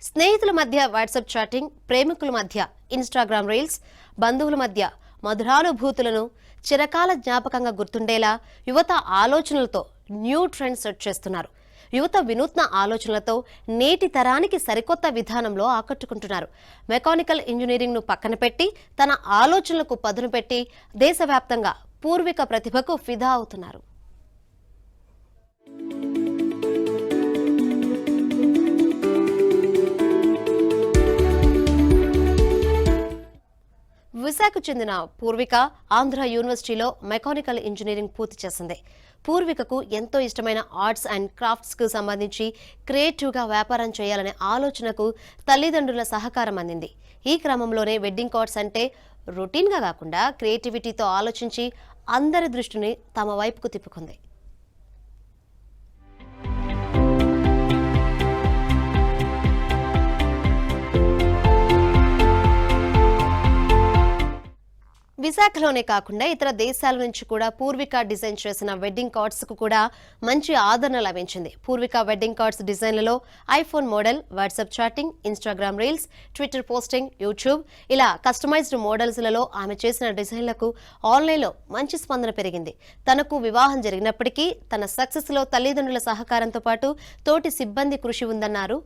స్నేహితుల మధ్య WhatsApp chatting, ప్రేమికుల మధ్య ఇన్‌స్టాగ్రామ్ రీల్స్, బంధువుల మధ్య మధురానుభూతులను చిరకాల జ్ఞాపకంగా గుర్తుండేలా యువత ఆలోచనలతో న్యూ ట్రెండ్ సెట్ చేస్తున్నారు. యువత వినూత్న ఆలోచనలతో నేటి తరానికి సరికొత్త విధానంలో ఆకట్టుకుంటున్నారు. మెకానికల్ ఇంజనీరింగ్ను పక్కన పెట్టి తన ఆలోచనలకు పదును పెట్టి దేశవ్యాప్తంగా పూర్విక ప్రతిభకు ఫిదా అవుతున్నారు. విశాఖకు చెందిన పూర్విక ఆంధ్ర యూనివర్సిటీలో మెకానికల్ ఇంజనీరింగ్ పూర్తి చేసింది. పూర్వికకు ఎంతో ఇష్టమైన ఆర్ట్స్ అండ్ క్రాఫ్ట్స్ కు సంబంధించి క్రియేటివ్గా వ్యాపారం చేయాలనే ఆలోచనకు తల్లిదండ్రుల సహకారం అందింది. ఈ క్రమంలోనే వెడ్డింగ్ కార్డ్స్ అంటే రొటీన్గా కాకుండా క్రియేటివిటీతో ఆలోచించి అందరి దృష్టిని తమ వైపుకు తిప్పుకుంది. విశాఖలోనే కాకుండా ఇతర దేశాల నుంచి కూడా పూర్విక డిజైన్ చేసిన వెడ్డింగ్ కార్డ్స్ కు కూడా మంచి ఆదరణ లభించింది. పూర్విక వెడ్డింగ్ కార్డ్స్ డిజైన్లలో iPhone model, WhatsApp chatting, Instagram reels, Twitter posting, YouTube ఇలా కస్టమైజ్డ్ మోడల్స్లలో ఆమె చేసిన డిజైన్లకు ఆన్లైన్లో మంచి స్పందన పెరిగింది. తనకు వివాహం జరిగినప్పటికీ తన సక్సెస్లో తల్లిదండ్రుల సహకారంతో పాటు తోటి సిబ్బంది కృషి ఉందన్నారు